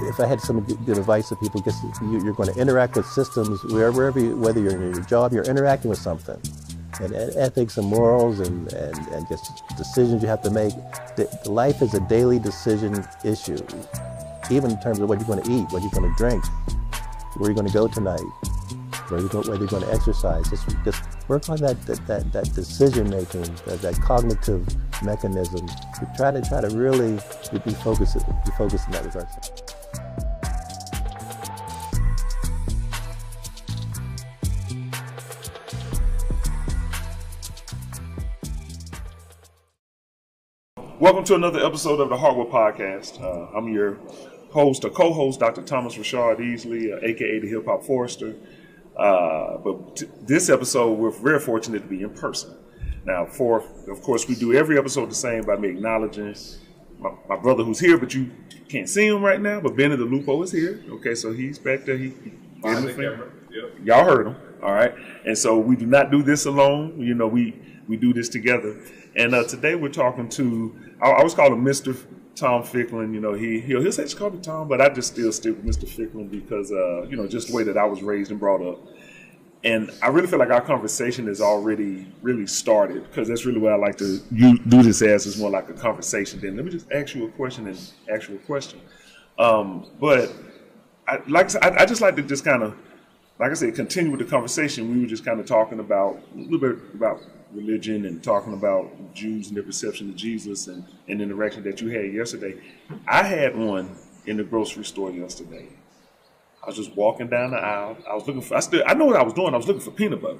if I had some good advice to people, guess you're going to interact with systems wherever whether you're in your job, you're interacting with something. And ethics and morals and just decisions you have to make. The life is a daily decision issue, even in terms of what you're going to eat, what you're going to drink, where you're going to go tonight, whether you're going to exercise. Just work on that decision making, that cognitive mechanism. Try to really be focused in that regard. Welcome to another episode of the Hardwood Podcast. I'm your host, or co-host, Dr. Thomas Rashard Easley, aka the Hip Hop Forester. This episode, we're very fortunate to be in person. Now, of course, we do every episode the same by me acknowledging my brother who's here, but you can't see him right now. But Benny the Lupo is here. Okay, so he's back there. Y'all heard him. All right, and so we do not do this alone. You know, we do this together. And today we're talking to, I always call him Mr. Tom Ficklin. You know, he'll say, just call me Tom, but I just still stick with Mr. Ficklin because, just the way that I was raised and brought up. And I really feel like our conversation has already really started, because that's really what I like to do this as, is more like a conversation. Then let me just ask you a question and ask you a question. But I just like to just kind of, like I said, continue with the conversation. We were just kind of talking about a little bit about religion and talking about Jews and their perception of Jesus and the interaction that you had yesterday. I had one in the grocery store yesterday. I was just walking down the aisle. I was looking for, I know what I was doing. I was looking for peanut butter.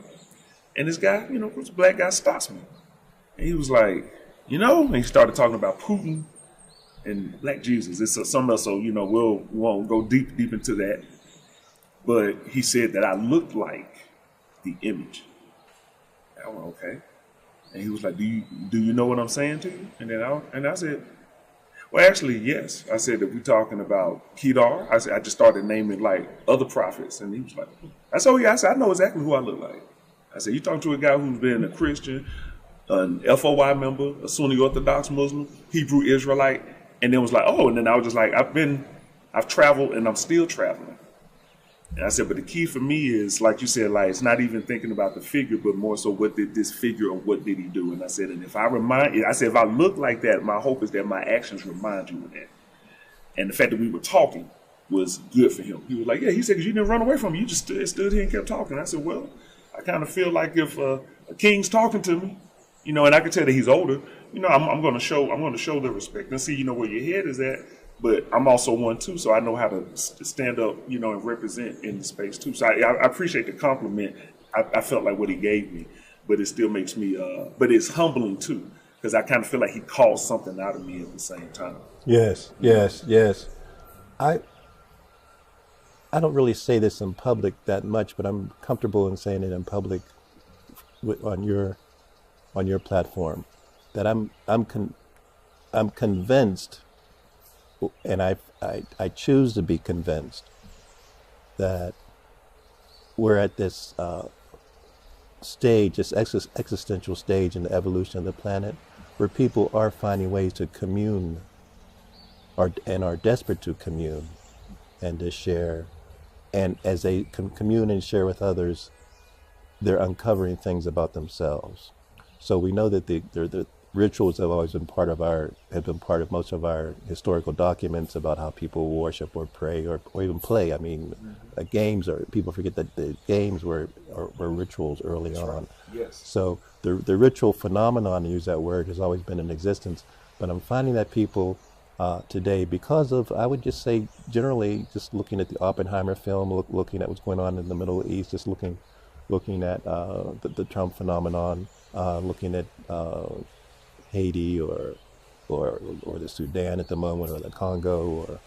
And this guy, this black guy stops me. And he was like, and he started talking about Putin and Black Jesus. It's something else, so, we won't go deep into that. But he said that I looked like the image. I went, okay. And he was like, do you know what I'm saying to you? And I said, well, actually, yes. I said that we're talking about Kedar. I said, I just started naming like other prophets. And he was like, I said, oh yeah. I said, I know exactly who I look like. I said, you talking to a guy who's been a Christian, an FOI member, a Sunni Orthodox Muslim, Hebrew Israelite. And then was like, oh, and then I was just like, I've traveled and I'm still traveling. And I said, but the key for me is, like you said, like, it's not even thinking about the figure, but more so what did this figure or what did he do? And I said, and if I look like that, my hope is that my actions remind you of that. And the fact that we were talking was good for him. He was like, yeah, he said, because you didn't run away from me. You just stood here and kept talking. I said, well, I kind of feel like if a king's talking to me, and I can tell that he's older, I'm going to show the respect and see, where your head is at. But I'm also one too, so I know how to stand up, and represent in the space too. So I appreciate the compliment. I felt like what he gave me, but it still makes me, but it's humbling too, because I kind of feel like he called something out of me at the same time. Yes. I don't really say this in public that much, but I'm comfortable in saying it in public on your platform, that I'm convinced. And I choose to be convinced that we're at this stage, this existential stage in the evolution of the planet, where people are finding ways to commune, and are desperate to commune and to share. And as they commune and share with others, they're uncovering things about themselves. So we know that the rituals have always been part of most of our historical documents about how people worship or pray or even play. I mean, games, or people forget that the games were rituals early on. Right. Yes. So the ritual phenomenon, to use that word, has always been in existence. But I'm finding that people today, because of, I would just say generally, just looking at the Oppenheimer film, looking at what's going on in the Middle East, just looking at the Trump phenomenon, looking at Haiti or the Sudan at the moment, or the Congo,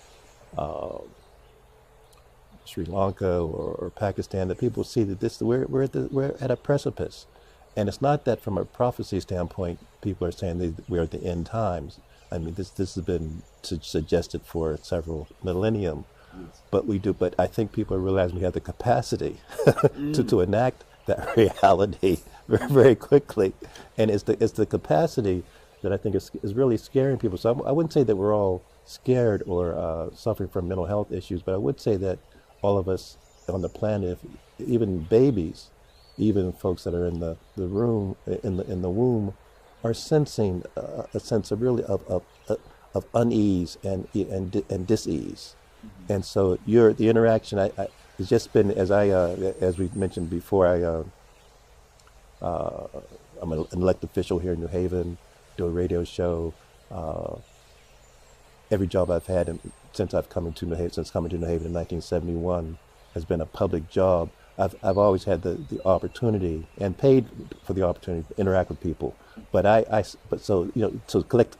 or Sri Lanka, or Pakistan, that people see that we're at a precipice. And it's not that from a prophecy standpoint people are saying that we're at the end times. I mean, this has been suggested for several millennium, but I think people realize we have the capacity to enact that reality very, very quickly, and it's the capacity that I think is really scaring people. So I wouldn't say that we're all scared or suffering from mental health issues, but I would say that all of us on the planet, even babies, even folks that are in the room in the womb, are sensing a sense of really of unease and dis-ease. And so the interaction has just been, as we mentioned before, I'm an elected official here in New Haven, do a radio show. Every job I've had since coming to New Haven in 1971 has been a public job. I've always had the opportunity and paid for the opportunity to interact with people. But so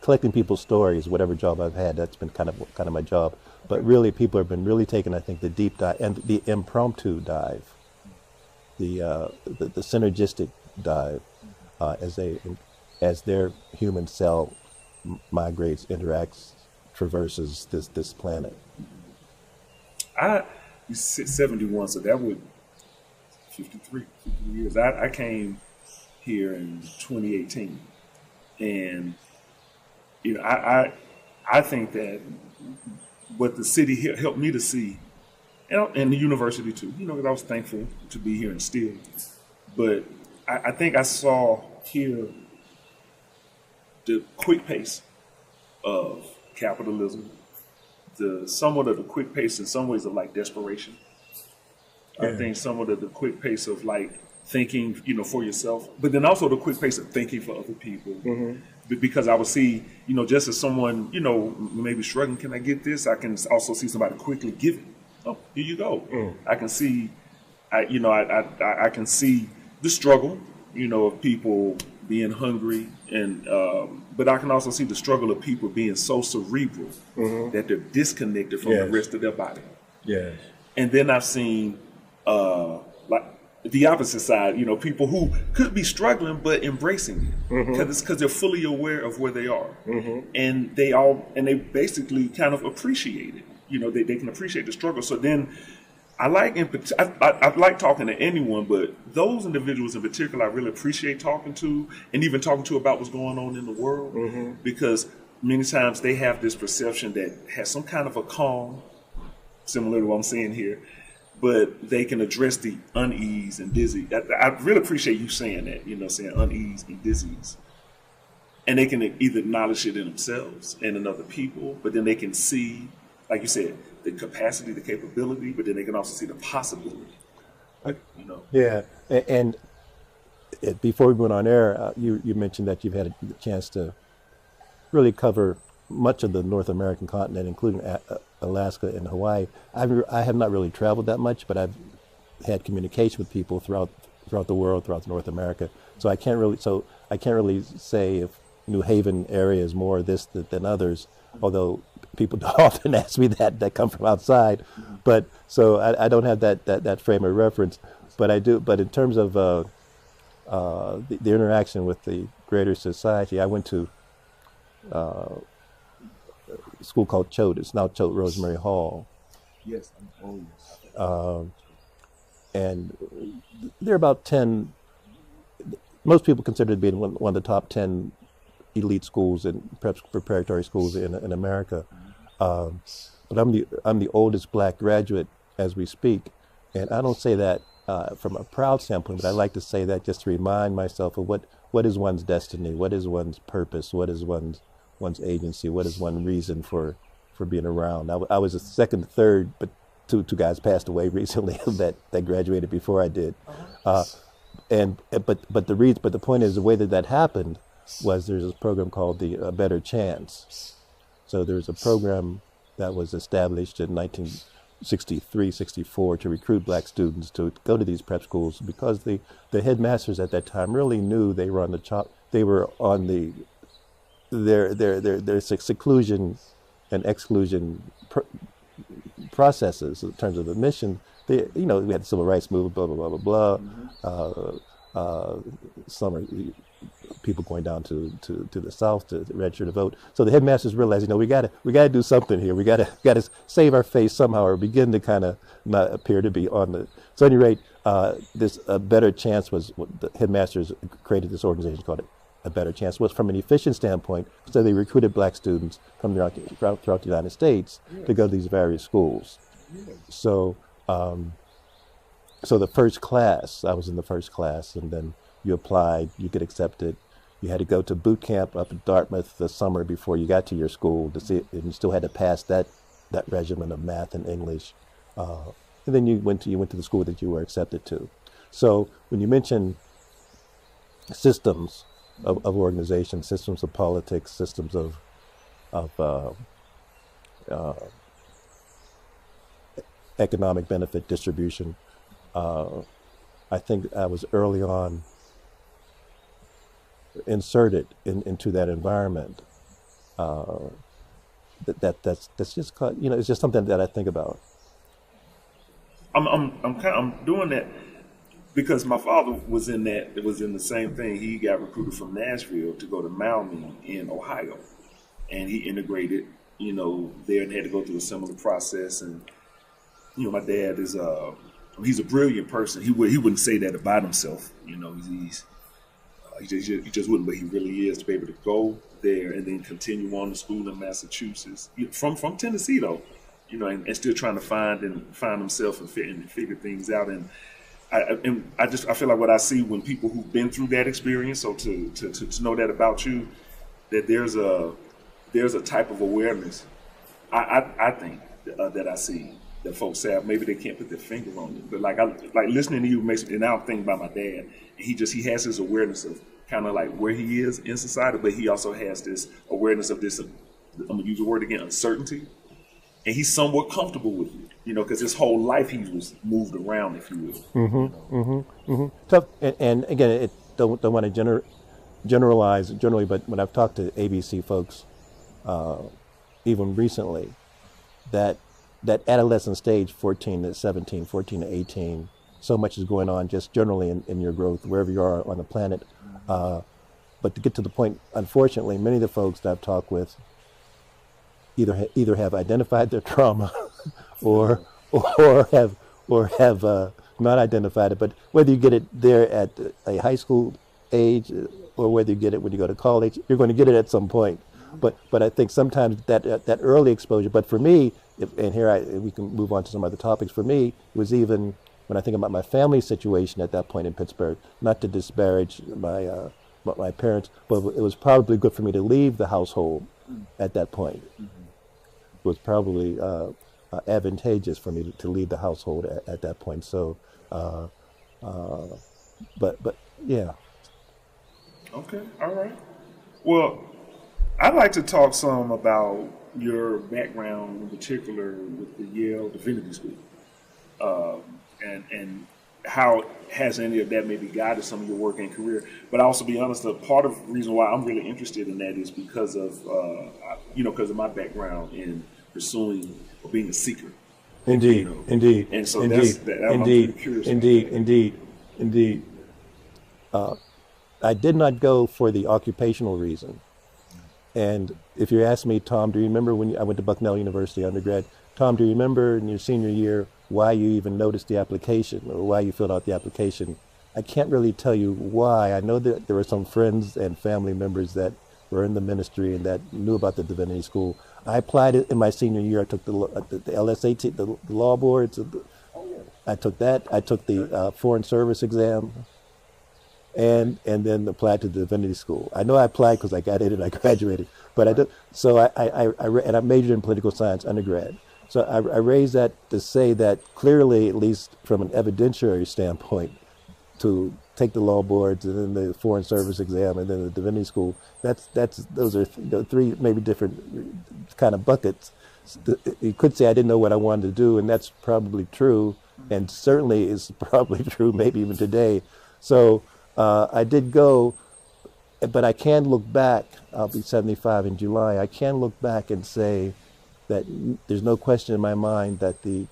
collecting people's stories, whatever job I've had, that's been kind of my job. But really, people have been really taking, I think, the deep dive and the impromptu dive, the synergistic dive, as their human cell migrates, interacts, traverses this planet. You said 71, so that would 53 years. I came here in 2018, and I think that what the city helped me to see, and the university too, because I was thankful to be here and still, but I think I saw here the quick pace of capitalism, somewhat of the quick pace in some ways of like desperation. I think somewhat of the quick pace of like thinking, for yourself, but then also the quick pace of thinking for other people. Because I would see, just as someone, maybe struggling, can I get this? I can also see somebody quickly giving. Oh, here you go. I can see, I can see the struggle, of people being hungry, and but I can also see the struggle of people being so cerebral that they're disconnected from the rest of their body. Yes. And then I've seen like the opposite side, people who could be struggling but embracing it because they're fully aware of where they are, and they basically kind of appreciate it. They can appreciate the struggle. So then I like talking to anyone, but those individuals in particular I really appreciate talking to, and even talking to about what's going on in the world, because many times they have this perception that has some kind of a calm, similar to what I'm saying here, but they can address the unease and dizzy. I really appreciate you saying that, saying unease and disease. And they can either acknowledge it in themselves and in other people, but then they can see, like you said, the capacity, the capability, but then they can also see the possibility. Yeah, and before we went on air, you mentioned that you've had a chance to really cover much of the North American continent, including Alaska and Hawaii. I have not really traveled that much, but I've had communication with people throughout the world, throughout North America. So I can't really say if New Haven area is more this than others, although people often ask me that come from outside. But so I don't have that frame of reference, but I do. But in terms of the interaction with the greater society, I went to a school called Choate. It's now Choate Rosemary Hall. Yes. And there are about 10. Most people consider it to be one of the top 10 elite schools and perhaps preparatory schools in America. But I'm the oldest black graduate as we speak, and I don't say that from a proud standpoint, but I like to say that just to remind myself of what is one's destiny, what is one's purpose, what is one's agency, what is one reason for being around. I was a second, third, but two guys passed away recently that graduated before I did. But the point is, the way that happened was there's this program called the Better Chance. So there's a program that was established in 1963, 64 to recruit black students to go to these prep schools, because the headmasters at that time really knew they were on their seclusion and exclusion processes in terms of the mission. We had the civil rights movement, blah blah blah blah blah. Some people going down to the South to register to vote. So the headmasters realized, we got to do something here. We got to save our face somehow, or begin to kind of not appear to be on the. So at any rate, this Better Chance was what the headmasters created this organization called a better chance. Was from an efficient standpoint, so they recruited black students from throughout the United States to go to these various schools. So, so the first class, I was in the first class, and then you applied, you get accepted. You had to go to boot camp up at Dartmouth the summer before you got to your school to see, and you still had to pass that regimen of math and English. And then you went to the school that you were accepted to. So when you mention systems of organization, systems of politics, systems of economic benefit distribution, I think I was early on inserted into that environment. That's just it's just something that I think about. I'm doing that because my father was in that. It was in the same thing. He got recruited from Nashville to go to Maumee in Ohio, and he integrated, there and had to go through a similar process. And my dad is he's a brilliant person. He wouldn't say that about himself. He just wouldn't, but he really is, to be able to go there and then continue on to school in Massachusetts from Tennessee though. And still trying to find himself and figure things out. And I feel like what I see when people who've been through that experience, so to know that about you, that there's a type of awareness I think that I see that folks have. Maybe they can't put their finger on it, but like listening to you makes me, and now I'm thinking about my dad. And he has this awareness of kind of like where he is in society, but he also has this awareness of this. I'm gonna use the word again, uncertainty. And he's somewhat comfortable with it, because his whole life he was moved around, if you will. Tough, and again, don't want to generalize generally, but when I've talked to ABC folks, even recently, that adolescent stage, 14 to 17, 14 to 18, so much is going on just generally in your growth, wherever you are on the planet. But to get to the point, unfortunately, many of the folks that I've talked with either have identified their trauma or have not identified it. But whether you get it there at a high school age or whether you get it when you go to college, you're going to get it at some point. But I think sometimes that early exposure. But for me, we can move on to some other topics. For me, it was even when I think about my family situation at that point in Pittsburgh. Not to disparage my parents, but it was probably good for me to leave the household at that point. It was probably advantageous for me to leave the household at that point. So, but yeah. Okay, all right. Well, I'd like to talk some about your background, in particular with the Yale Divinity School, and how has any of that maybe guided some of your work and career. But I'll also be honest, part of the reason why I'm really interested in that is because of because of my background in pursuing or being a seeker. Indeed. And so I'm curious. Indeed. I did not go for the occupational reason. And if you ask me, Tom, do you remember when I went to Bucknell University undergrad? Tom, do you remember in your senior year why you even noticed the application or why you filled out the application? I can't really tell you why. I know that there were some friends and family members that were in the ministry and that knew about the Divinity School. I applied it in my senior year. I took the LSAT, the law boards. I took that. I took the Foreign Service exam, and then applied to the Divinity School. I know I applied because I got in and I graduated. But I did. So I majored in political science undergrad. So I raised that to say that clearly, at least from an evidentiary standpoint, to take the law boards and then the Foreign Service exam and then the Divinity School, those are three maybe different kind of buckets. You could say I didn't know what I wanted to do, and that's probably true, and certainly is probably true maybe even today. So I did go, but I can look back. I'll be 75 in July. I can look back and say that there's no question in my mind that the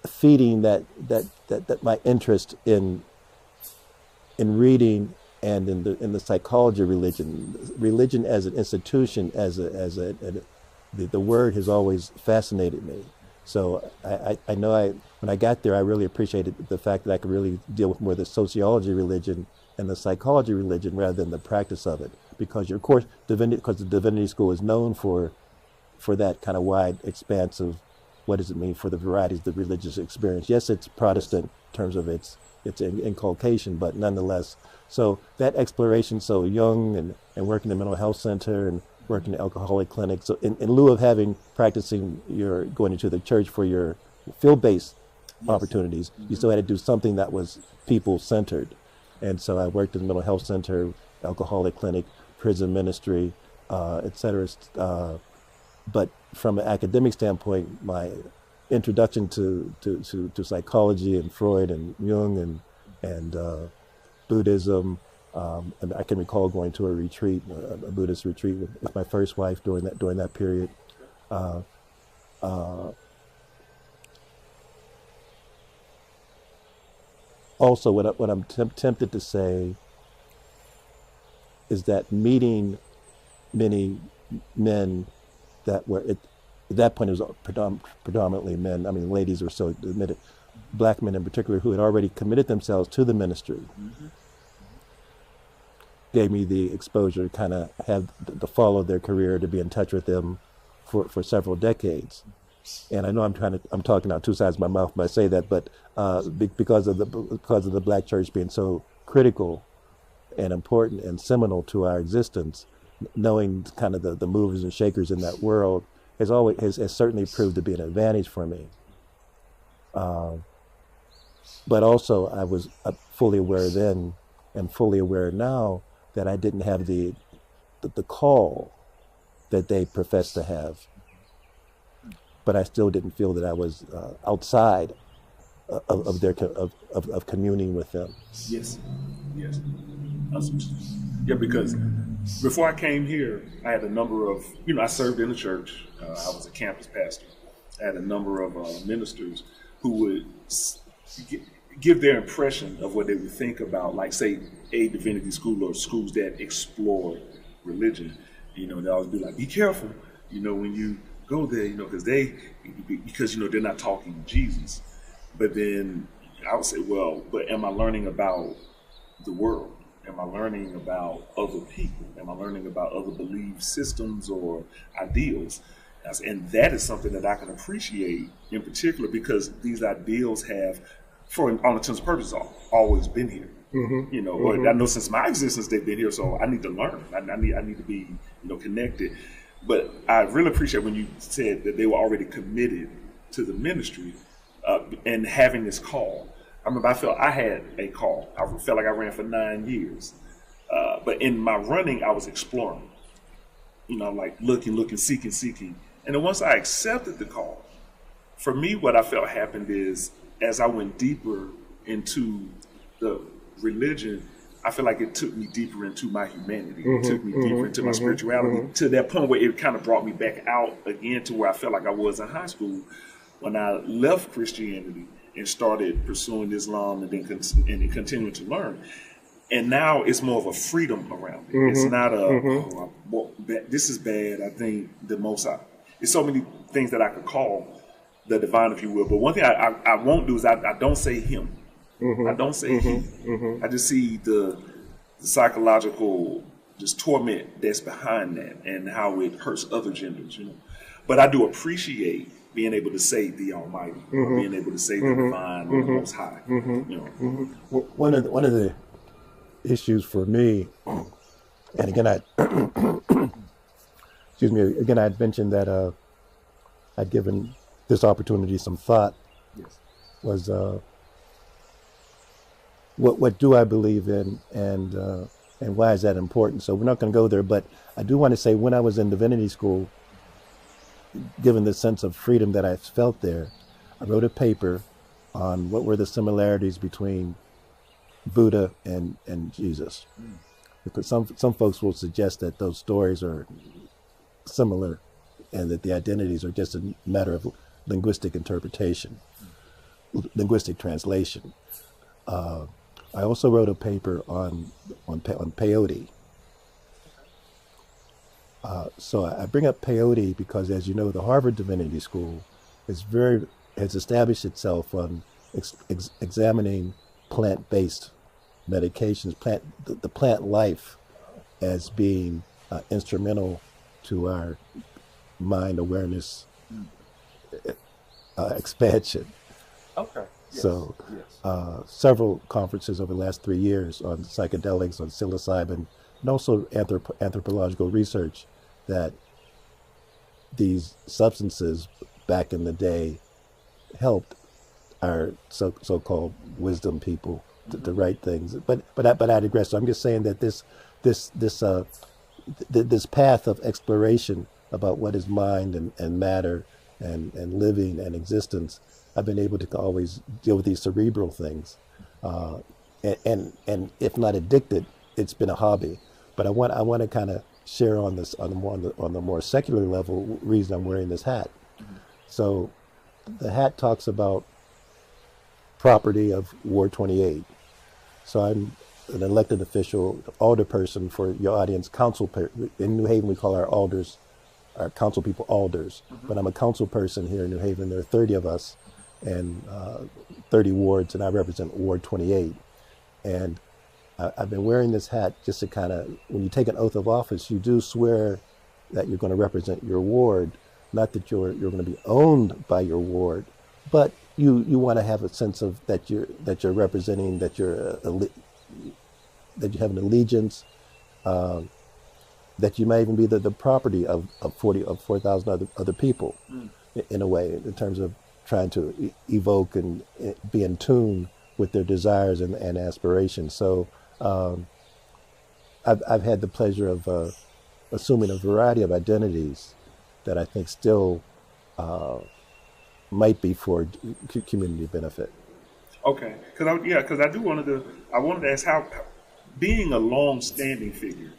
feeding that my interest in reading and in the psychology of religion as an institution, the word has always fascinated me. So I know when I got there, I really appreciated the fact that I could really deal with more of the sociology of religion and the psychology of religion rather than the practice of it. Because your course, because the divinity school is known for that kind of wide expanse of what does it mean for the varieties of the religious experience. Yes, it's Protestant in terms of its inculcation, but nonetheless. So that exploration, so young and working in the mental health center and working in alcoholic clinics. So in lieu of practicing your going into the church for your field-based opportunities, you still had to do something that was people-centered. And so I worked in the mental health center, alcoholic clinic, prison ministry, et cetera. But from an academic standpoint, my introduction to psychology and Freud and Jung and Buddhism, and I can recall going to a retreat, a Buddhist retreat with my first wife during that period. Also, what I'm tempted to say is that meeting many men that were at that point it was predominantly men. I mean, ladies were so admitted, black men in particular, who had already committed themselves to the ministry. Gave me the exposure to kind of have to follow their career, to be in touch with them for several decades. And I know I'm talking out two sides of my mouth when I say that, but because of the black church being so critical and important and seminal to our existence, knowing kind of the movers and shakers in that world has certainly proved to be an advantage for me. But also I was fully aware then and fully aware now that I didn't have the call that they professed to have. But I still didn't feel that I was outside of communing with them. Yes. Yeah, because before I came here, I had a number of, I served in the church. I was a campus pastor. I had a number of ministers who would give their impression of what they would think about, like, say, a divinity school or schools that explore religion. They always be like, be careful, when you go there, because they're not talking Jesus. But then I would say, well, but am I learning about the world? Am I learning about other people? Am I learning about other belief systems or ideals? And that is something that I can appreciate in particular, because these ideals have, for all intents and purposes, always been here. Or I know since my existence they've been here, so I need to learn. I need to be, connected. But I really appreciate when you said that they were already committed to the ministry and having this call. I remember I felt I had a call. I felt like I ran for 9 years. But in my running, I was exploring. Like looking, seeking. And then once I accepted the call, for me, what I felt happened is, as I went deeper into the religion, I feel like it took me deeper into my humanity. It took me deeper into my spirituality, to that point where it kind of brought me back out again to where I felt like I was in high school when I left Christianity and started pursuing Islam and then continuing to learn. And now it's more of a freedom around it. It's not this is bad. I think the most it's so many things that I could call the divine, if you will. But one thing I won't do is I don't say him. I don't say he. I just see the psychological just torment that's behind that and how it hurts other genders, But I do appreciate being able to say the Almighty, or being able to say the divine or the Most High. One of the issues for me, and again, I'd mentioned that I'd given this opportunity some thought. Was what do I believe in, and why is that important? So we're not going to go there, but I do want to say, when I was in divinity school, given the sense of freedom that I felt there, I wrote a paper on what were the similarities between Buddha and Jesus. Because some folks will suggest that those stories are similar and that the identities are just a matter of linguistic interpretation, linguistic translation. I also wrote a paper on peyote. So I bring up peyote because, as you know, the Harvard Divinity School has established itself on examining plant-based medications, the plant life as being instrumental to our mind awareness expansion. Okay. Yes. So Yes. several conferences over the last 3 years on psychedelics, on psilocybin, and also anthropological research that these substances back in the day helped our so-called wisdom people to write things. But I digress. So I'm just saying that this path of exploration about what is mind and matter and living and existence, I've been able to always deal with these cerebral things, and if not addicted, it's been a hobby. But I want to kind of share on this on the more secular level reason I'm wearing this hat. So the hat talks about property of Ward 28. So I'm an elected official, alderperson for your audience, in New Haven we call our alders, our council people alders, but I'm a council person here in New Haven. There are 30 of us and 30 wards, and I represent Ward 28. And I've been wearing this hat just to kind of, when you take an oath of office, you do swear that you're going to represent your ward, not that you're going to be owned by your ward, but you want to have a sense of that you're representing, that that you have an allegiance, that you may even be the property of 4,000 other people, in a way, in terms of trying to evoke and be in tune with their desires and aspirations. So I've had the pleasure of assuming a variety of identities that I think still might be for community benefit. Okay, because I wanted to ask how being a long-standing figure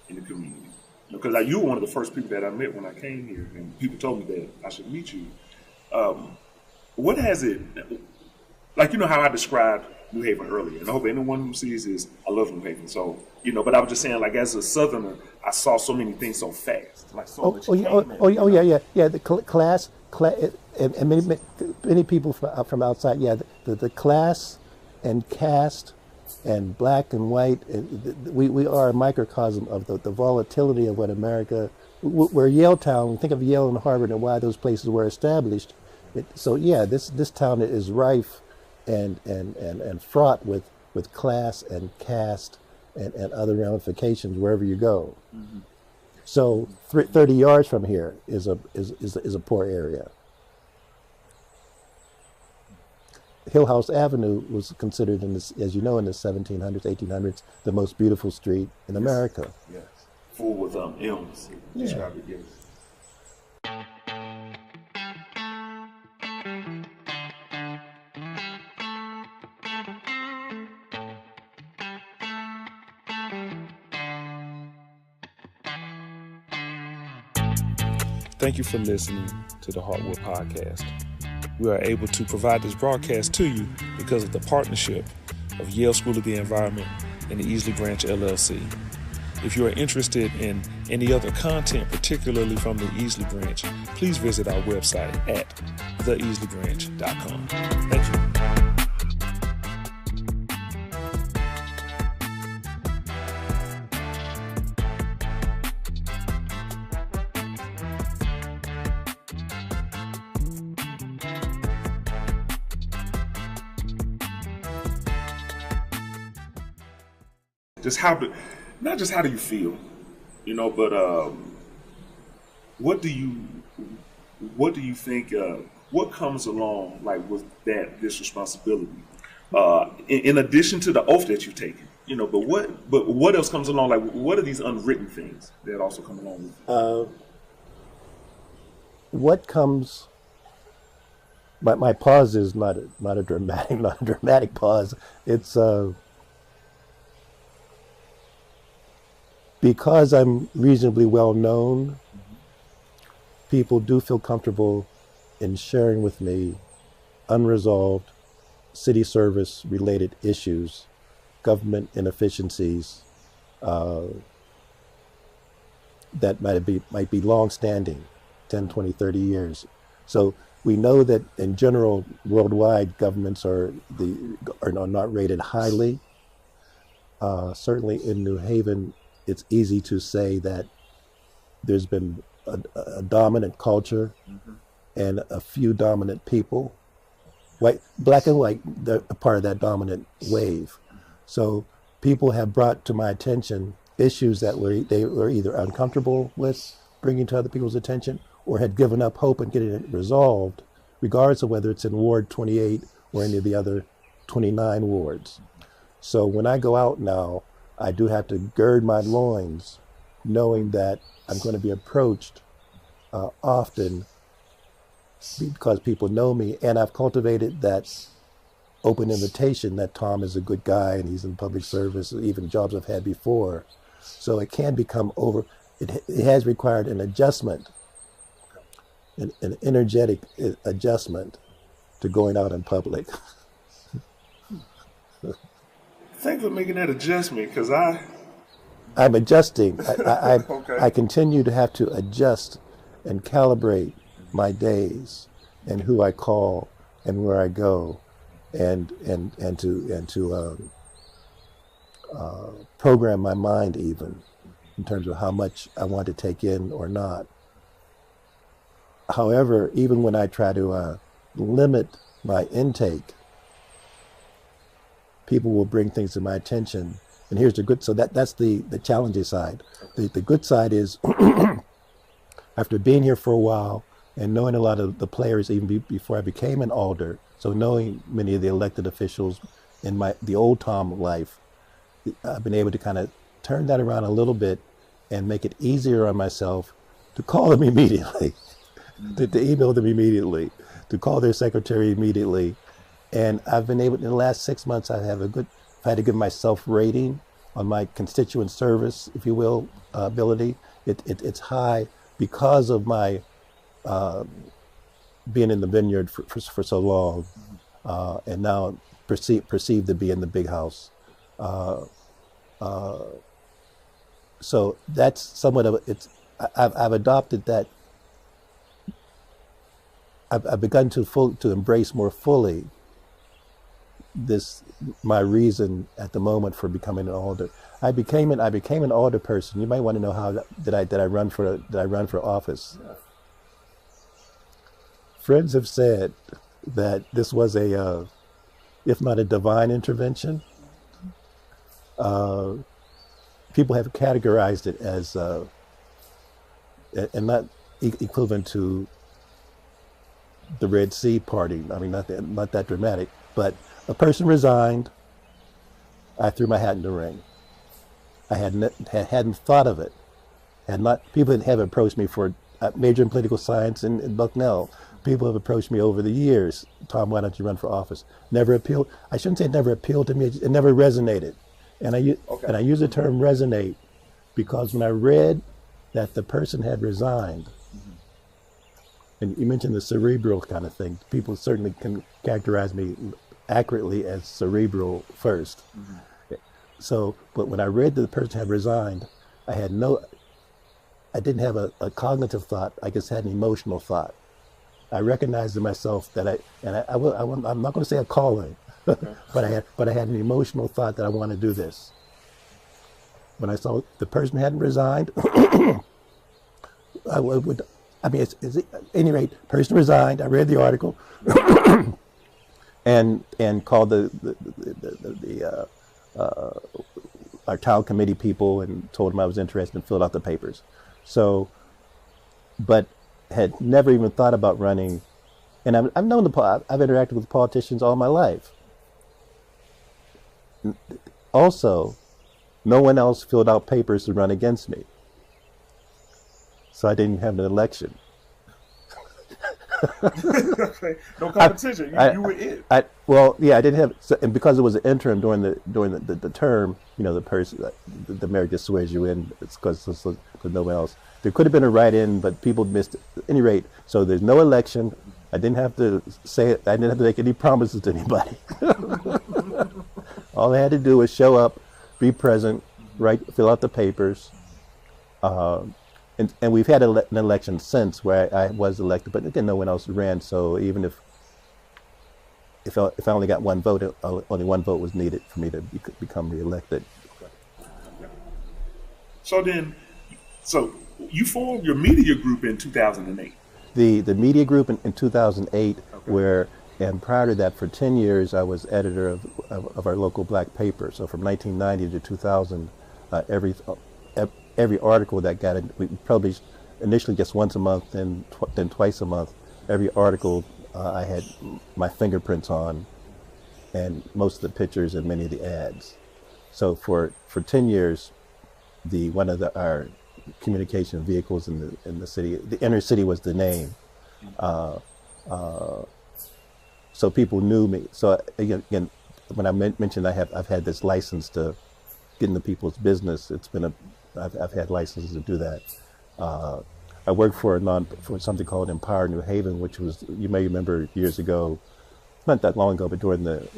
in the community, because you were one of the first people that I met when I came here, and people told me that I should meet you. What has it, like, how I described New Haven earlier, and I hope anyone who sees this, I love New Haven, so, but I was just saying, like, as a Southerner, I saw so many things so fast, like so much. Yeah, the class, and many people from outside, the class and caste and black and white, we are a microcosm of the volatility of what America, we're Yaletown. Think of Yale and Harvard and why those places were established. This town is rife and fraught with class and caste and other ramifications wherever you go. Mm-hmm. So 30 yards from here is a poor area. Hillhouse Avenue was considered, as you know, in the 1700s, 1800s, the most beautiful street in America. Yes, full with elms. Describe it, yes. Thank you for listening to the Heartwood Podcast. We are able to provide this broadcast to you because of the partnership of Yale School of the Environment and the Easley Branch LLC. If you are interested in any other content, particularly from the Easley Branch, please visit our website at theeasleybranch.com. Thank you. Not just how do you feel, but what do you think? What comes along like with this responsibility? In addition to the oath that you've taken, but what else comes along? Like, what are these unwritten things that also come along with it? What comes? My pause is not a dramatic pause. It's because I'm reasonably well known, people do feel comfortable in sharing with me unresolved city service related issues, government inefficiencies that might be long-standing, 10, 20, 30 years. So we know that in general, worldwide, governments are not rated highly. certainly in New Haven, it's easy to say that there's been a dominant culture and a few dominant people. White, black and white, they're a part of that dominant wave. So people have brought to my attention issues that they were either uncomfortable with bringing to other people's attention or had given up hope in getting it resolved, regardless of whether it's in Ward 28 or any of the other 29 wards. So when I go out now, I do have to gird my loins, knowing that I'm going to be approached often because people know me, and I've cultivated that open invitation that Tom is a good guy and he's in public service, even jobs I've had before. So it can become it has required an adjustment, an energetic adjustment to going out in public. Thanks for making that adjustment, because I'm adjusting. Okay. I continue to have to adjust and calibrate my days and who I call and where I go, and to program my mind even in terms of how much I want to take in or not. However, even when I try to limit my intake, people will bring things to my attention. And here's the good, so that's the challenging side. The good side is after being here for a while and knowing a lot of the players even before I became an alder, so knowing many of the elected officials in the old Tom life, I've been able to kind of turn that around a little bit and make it easier on myself to call them immediately, to email them immediately, to call their secretary immediately. And I've been able, in the last 6 months, I had to give myself rating on my constituent service, if you will, ability. It's high because of my being in the vineyard for so long, and now perceived to be in the big house. So that's somewhat of I've adopted that. I've begun to embrace more fully my reason at the moment for becoming an alder. I became an alder person. You might want to know how did I run for office. Friends have said that this was if not a divine intervention, people have categorized it as and not equivalent to the Red Sea parting. I mean, not that dramatic, but a person resigned. I threw my hat in the ring. I hadn't thought of it. People have approached me for major in political science in Bucknell. People have approached me over the years. Tom, why don't you run for office? Never appealed. I shouldn't say it never appealed to me. It never resonated. And I use the term resonate because when I read that the person had resigned, and you mentioned the cerebral kind of thing, people certainly can characterize me accurately as cerebral first. So, but when I read that the person had resigned, I didn't have a cognitive thought. I just had an emotional thought. I recognized in myself that I'm not going to say a calling, but I had an emotional thought that I want to do this. When I saw the person hadn't resigned, at any rate, person resigned. I read the article and called our town committee people and told them I was interested and filled out the papers. So, but had never even thought about running. And I've interacted with politicians all my life. Also, no one else filled out papers to run against me. So I didn't have an election. No competition. You were it. I didn't have, and because it was an interim during the term, the mayor just swears you in. It's because no one else. There could have been a write-in, but people missed it. At any rate, so there's no election. I didn't have to say it. I didn't have to make any promises to anybody. All I had to do was show up, be present, fill out the papers. And we've had an election since where I was elected, but again, no one else ran. So even if I only got one vote, only one vote was needed for me to become reelected. So then, so you formed your media group in 2008. The media group in 2008, Okay. where and prior to that, for 10 years, I was editor of our local black paper. So from 1990 to 2000, every article that got it, we published initially just once a month, then twice a month. Every article I had my fingerprints on, and most of the pictures and many of the ads. So for 10 years, one of our communication vehicles in the city, the inner city was the name. So people knew me. So again, when I mentioned I've had this license to get into people's business, I've had licenses to do that. I worked for something called Empower New Haven, which was, you may remember years ago, not that long ago, but during the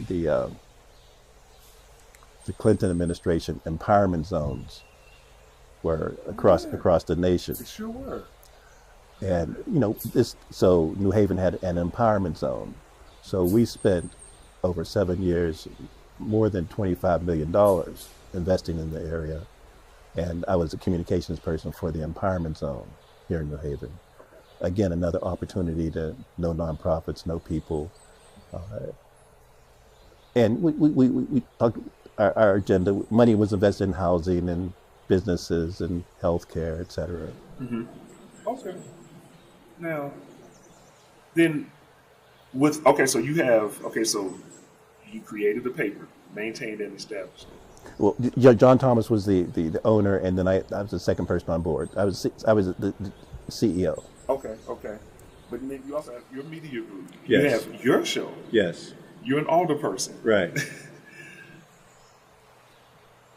Clinton administration, empowerment zones were across the nation. They sure were. And so New Haven had an empowerment zone. So we spent over 7 years more than $25 million investing in the area. And I was a communications person for the empowerment zone here in New Haven. Again, another opportunity to know nonprofits, know people. And we talked, our agenda, money was invested in housing and businesses and healthcare, et cetera. Mm-hmm. Okay. Now, then, so you created the paper, maintained and established it. Well, John Thomas was the owner, and then I was the second person on board. I was the CEO. Okay. But then you also have your media group. Yes. You have your show. Yes. You're an older person. Right.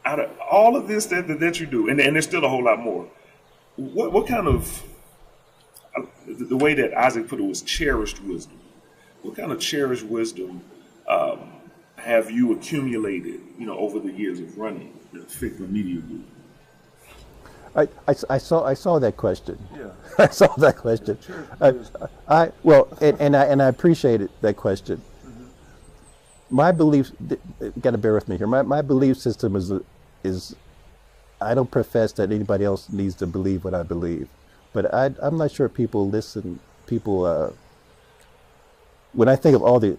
Out of all of this that you do, and there's still a whole lot more, what kind of, the way that Isaac put it was cherished wisdom. What kind of cherished wisdom have you accumulated, over the years of running the Ficklin Media Group? I saw that question. Yeah. I saw that question. And I appreciated that question. Mm-hmm. My belief, got to bear with me here. My belief system is I don't profess that anybody else needs to believe what I believe, but I'm not sure people listen. When I think of all the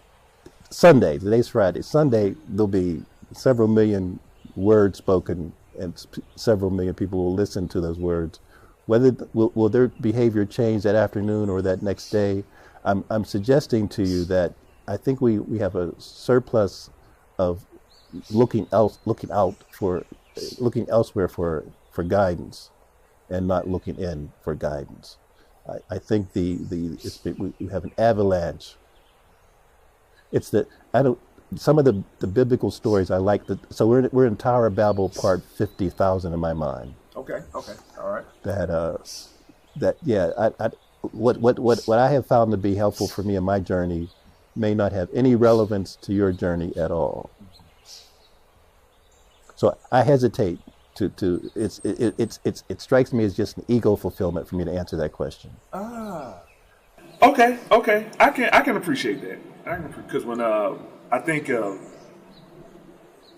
today's Friday. Sunday, there'll be several million words spoken, and several million people will listen to those words. Whether will their behavior change that afternoon or that next day? I'm suggesting to you that I think we have a surplus of looking elsewhere for guidance, and not looking in for guidance. I think we have an avalanche. It's that some of the biblical stories I like. So we're in Tower of Babel part 50,000 in my mind. Okay, all right. What I have found to be helpful for me in my journey may not have any relevance to your journey at all. So I hesitate it strikes me as just an ego fulfillment for me to answer that question. Okay. I can appreciate that. Because when I think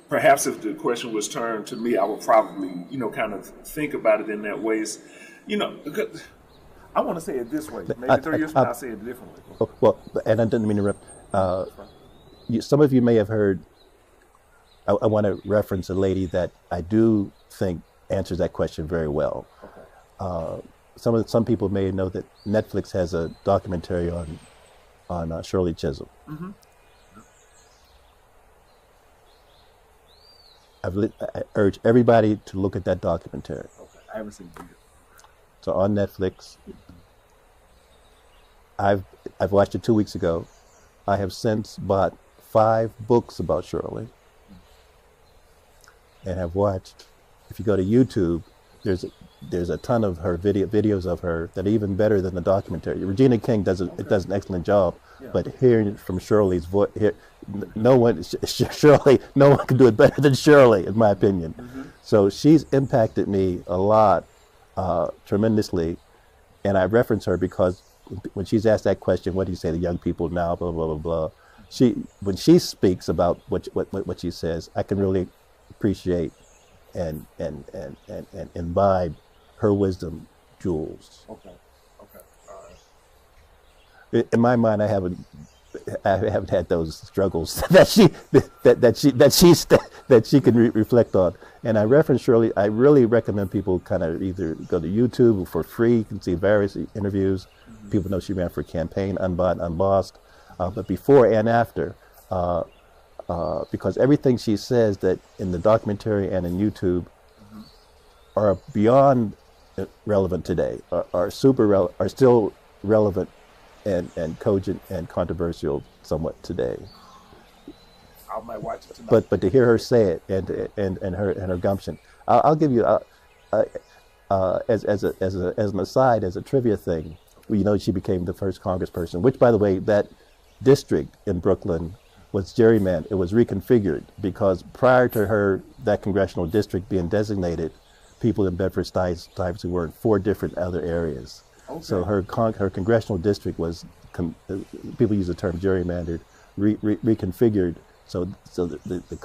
perhaps if the question was turned to me, I would probably kind of think about it in that ways. Because I want to say it this way. Maybe 3 years from now, I'll say it differently. Well, and I didn't mean to interrupt. Some of you may have heard. I want to reference a lady that I do think answers that question very well. Okay. Some people may know that Netflix has a documentary on Shirley Chisholm. Mm-hmm. I urge everybody to look at that documentary. Okay. I haven't seen it yet. So on Netflix, I've watched it 2 weeks ago. I have since bought 5 books about Shirley, and have watched. If you go to YouTube, there's a ton of her videos of her that are even better than the documentary. Regina King does an excellent job, but hearing from Shirley's voice, no one can do it better than Shirley, in my opinion. Mm-hmm. So she's impacted me a lot, tremendously, and I reference her because when she's asked that question, what do you say to young people now, blah blah blah blah. When she speaks about what she says, I can really appreciate and imbibe her wisdom jewels. Okay. Okay. All In my mind, I haven't had those struggles that she can reflect on. And I reference Shirley. I really recommend people kind of either go to YouTube for free. You can see various interviews. Mm-hmm. People know she ran for campaign, Unbought, Unbossed, but before and after, because everything she says that in the documentary and in YouTube mm-hmm. are beyond relevant today, are still relevant and cogent and controversial somewhat today. I might watch it tonight. But to hear her say it and her gumption, I'll give you as an aside, as a trivia thing. You know, she became the first congressperson, which, by the way, that district in Brooklyn was gerrymandered. It was reconfigured because prior to that congressional district being designated, people in Bedford-Stuyvesant were in 4 different other areas. Okay. So her congressional district was, people use the term gerrymandered, reconfigured. So the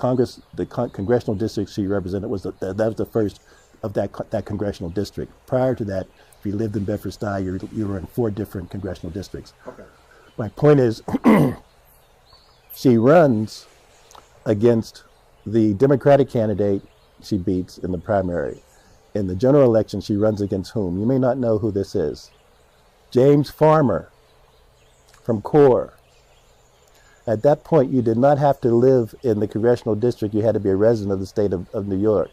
congressional district she represented that was the first of that congressional district. Prior to that, if you lived in Bedford-Stuyvesant, you were in 4 different congressional districts. Okay. My point is, she runs against the Democratic candidate she beats in the primary. In the general election, she runs against whom? You may not know who this is. James Farmer from CORE. At that point, you did not have to live in the congressional district. You had to be a resident of the state of New York.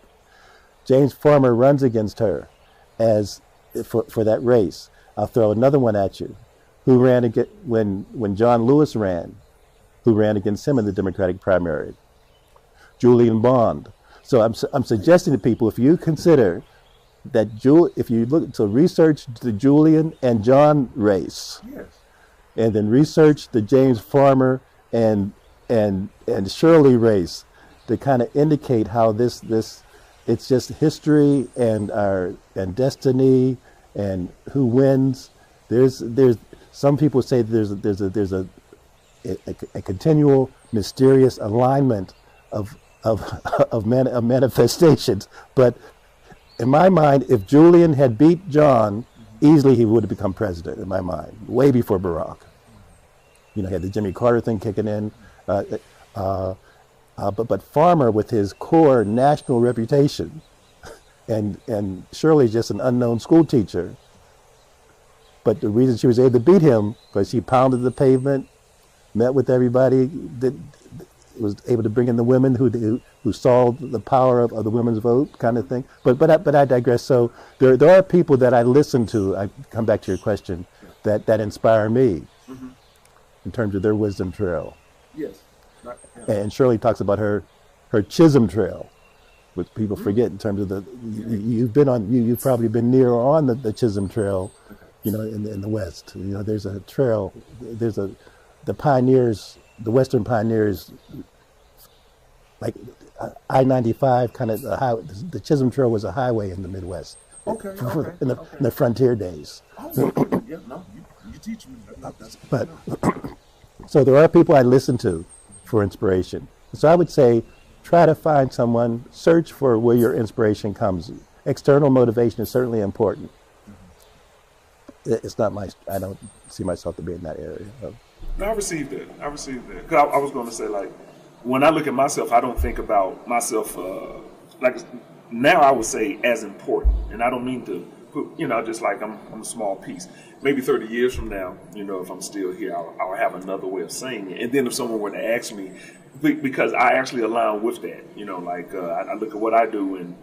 James Farmer runs against her for that race. I'll throw another one at you. Who ran against, when John Lewis ran, who ran against him in the Democratic primary? Julian Bond. So I'm suggesting to people, if you consider that if you look to research the Julian and John race, yes, and then research the James Farmer and Shirley race, to kind of indicate how this it's just history and destiny and who wins. There's some people say there's a continual mysterious alignment of manifestations, but in my mind, if Julian had beat John, easily he would have become president, in my mind, way before Barack. You know, he had the Jimmy Carter thing kicking in. But Farmer, with his core national reputation, and Shirley's just an unknown school teacher. But the reason she was able to beat him was she pounded the pavement, met with everybody, was able to bring in the women who saw the power of the women's vote, kind of thing. But I digress. So there are people that I listen to. I come back to your question, that inspire me mm-hmm. in terms of their wisdom trail. Yes. And Shirley talks about her Chisholm trail, which people mm-hmm. forget in terms of you've probably been near or on the Chisholm trail, you know, in the West. You know, there's a trail. The pioneers. The Western pioneers, like I-95, kind of the Chisholm Trail was a highway in the Midwest. Okay. In the frontier days. Oh, yeah, no, you teach me. But so there are people I listen to for inspiration. So I would say, try to find someone. Search for where your inspiration comes. External motivation is certainly important. Mm-hmm. It's not I don't see myself to be in that area. No, I received that. Cause I was going to say, like, when I look at myself, I don't think about myself like now. I would say as important, and I don't mean to put, you know, just like I'm a small piece. Maybe 30 years from now, you know, if I'm still here, I'll have another way of saying it. And then if someone were to ask me, because I actually align with that, you know, like I look at what I do, and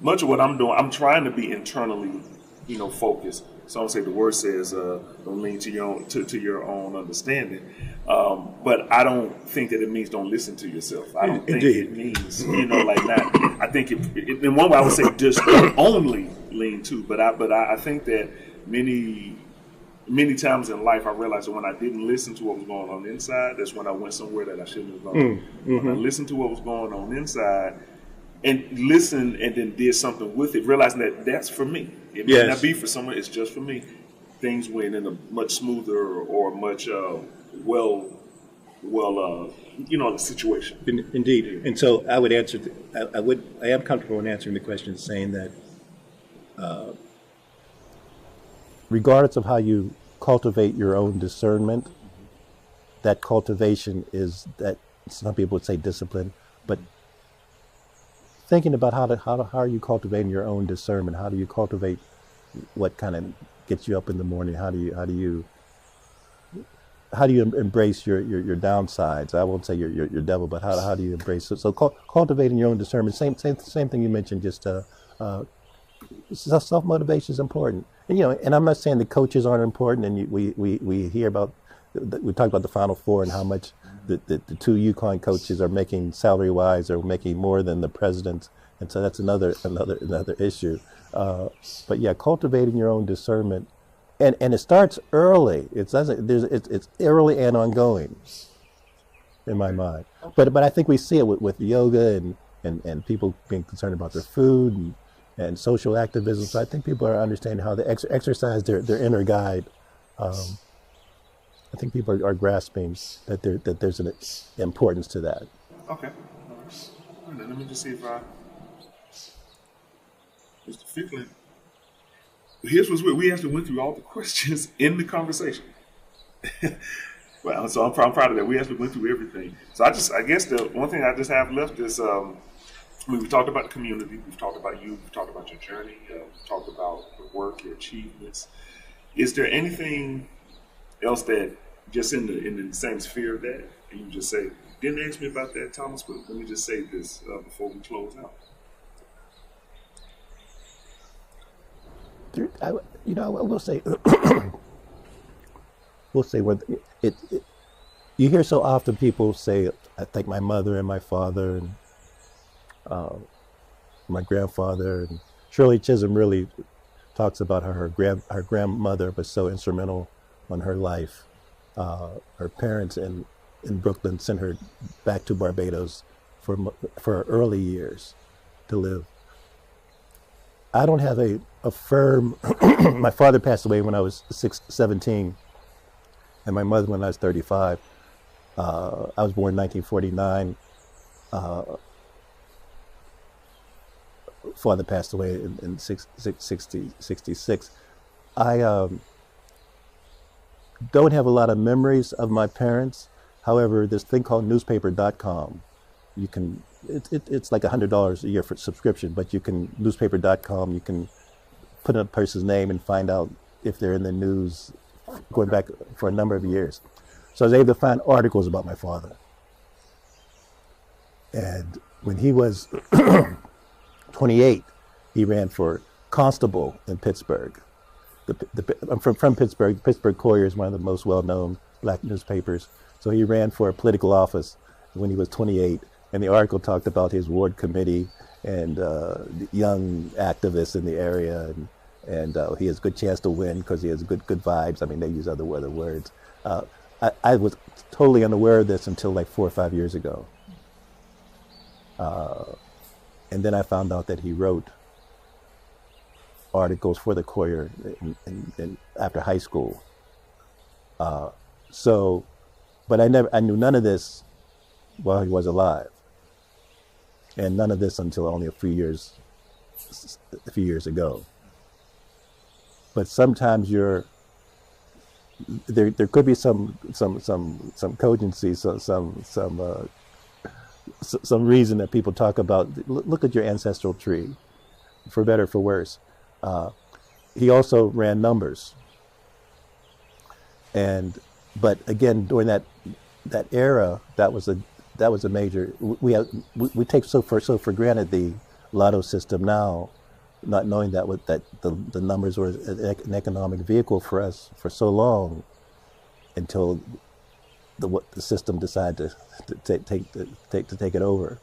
much of what I'm doing, I'm trying to be internally, you know, focused. So I don't say the word says don't lean to your own understanding, but I don't think that it means don't listen to yourself. I don't think it means, you know, like not. I think in one way I would say just don't only lean to, but I think that many times in life I realized that when I didn't listen to what was going on inside, that's when I went somewhere that I shouldn't have gone. Mm-hmm. When I listened to what was going on inside and listened and then did something with it, realizing that that's for me. It may not be for someone, it's just for me. Things went in a much smoother or much the situation. Indeed. And so I would answer, I am comfortable in answering the question saying that regardless of how you cultivate your own discernment, that cultivation is that some people would say discipline, but thinking about how are you cultivating your own discernment? How do you cultivate what kind of gets you up in the morning? How do you embrace your downsides? I won't say your devil, but how do you embrace it? So cultivating your own discernment. Same thing you mentioned. Just self motivation is important. And and I'm not saying the coaches aren't important. And we hear about we talked about the Final Four and how much the two UConn coaches are making salary wise, or making more than the president. And so that's another issue. But yeah, cultivating your own discernment. And it starts early. It's early and ongoing, in my mind. But I think we see it with yoga and people being concerned about their food and social activism. So I think people are understanding how to exercise their inner guide. I think people are grasping that there's an importance to that. Okay. All right. Let me just see if Mr. Ficklin. Here's what's weird. We actually went through all the questions in the conversation. Well, so I'm proud of that. We actually went through everything. So I guess the one thing I just have left is we've talked about the community, we've talked about you, we've talked about your journey, we've talked about your work, your achievements. Is there anything else that just in the same sphere of that, and you just say, didn't ask me about that, Thomas, but let me just say this before we close out. I will say, what you hear so often people say, I thank my mother and my father and my grandfather, and Shirley Chisholm really talks about how her grandmother was so instrumental on her life. Her parents in Brooklyn sent her back to Barbados for her early years to live. I don't have a firm. My father passed away when I was 17, and my mother when I was 35. I was born in 1949. Father passed away in 66. I don't have a lot of memories of my parents. However, this thing called newspaper.com, you can. It's like $100 a year for subscription, but you can, newspaper.com, you can put in a person's name and find out if they're in the news going back for a number of years. So I was able to find articles about my father. And when he was 28, he ran for constable in Pittsburgh. I'm from Pittsburgh. Pittsburgh Courier is one of the most well-known black newspapers. So he ran for a political office when he was 28. And the article talked about his ward committee and young activists in the area, and he has a good chance to win because he has good vibes. I mean, they use other words. I was totally unaware of this until like 4 or 5 years ago. And then I found out that he wrote articles for the Courier in after high school. But I knew none of this while he was alive. And none of this until only a few years ago. But sometimes there could be some cogency, some reason that people talk about. Look at your ancestral tree, for better or for worse. He also ran numbers, but again during that era, that was a major. We take so for granted the lotto system now, not knowing that the numbers were an economic vehicle for us for so long, until the system decided to take it over.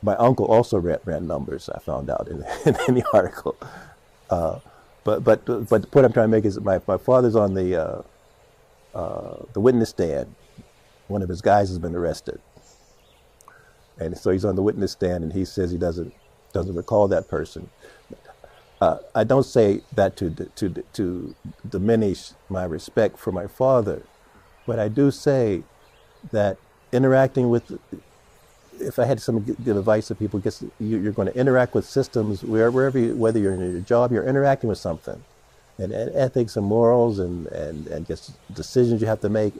My uncle also ran numbers. I found out in the article. But the point I'm trying to make is that my father's on the witness stand. One of his guys has been arrested, and so he's on the witness stand, and he says he doesn't recall that person. I don't say that to diminish my respect for my father, But I do say that interacting with, if I had some give advice to people, guess you're going to interact with systems wherever whether you're in your job, you're interacting with something, and ethics and morals and just decisions you have to make.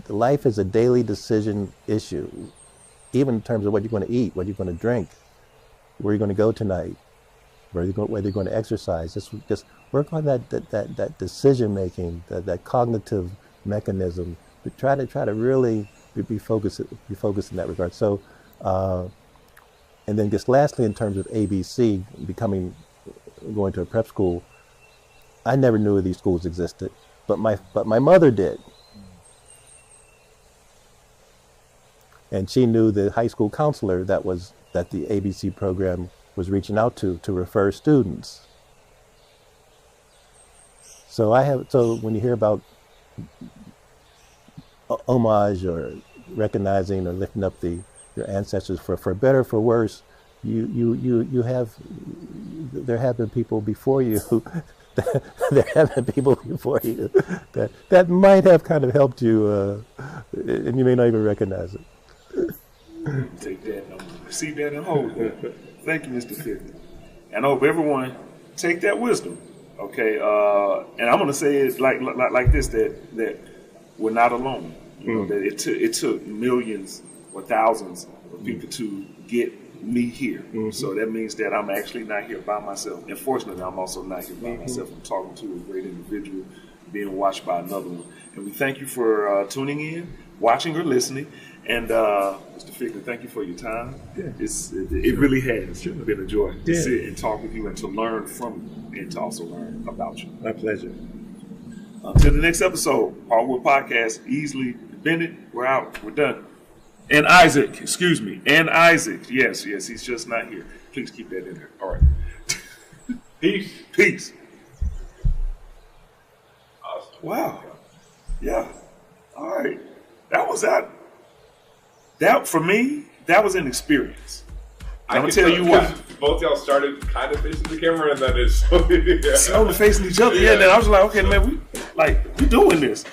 Life is a daily decision issue, even in terms of what you're going to eat, what you're going to drink, where you're going to go tonight, whether you're going to exercise. Just work on that decision making, that cognitive mechanism. But try to really be focused in that regard. So, and then just lastly, in terms of ABC, going to a prep school, I never knew these schools existed, but my mother did, and she knew the high school counselor that the ABC program was reaching out to refer students. So when you hear about homage or recognizing or lifting up your ancestors, for better or for worse, there have been people before you that might have kind of helped you, and you may not even recognize it. Take that and receive that and hold that. Thank you, Mr. Ficklin. And I hope everyone take that wisdom. Okay, and I'm going to say it like this: that we're not alone. You know, that it took millions or thousands of people to get me here. So that means that I'm actually not here by myself. And fortunately, I'm also not here by myself. I'm talking to a great individual, being watched by another one. And we thank you for tuning in, watching, or listening. And Mr. Ficklin, thank you for your time. Yeah. It really has been a joy to sit and talk with you and to learn from you and to also learn about you. My pleasure. Until the next episode, Hardwood Podcast, Easley, Bennett, we're out. We're done. And Isaac, yes, he's just not here. Please keep that in there. All right. Peace. Awesome. Wow. Yeah. All right. That for me, that was an experience. I'm gonna tell you what. Both y'all started kind of facing the camera, and then it's slowly facing each other. Yeah. Then I was like, okay, man, we doing this.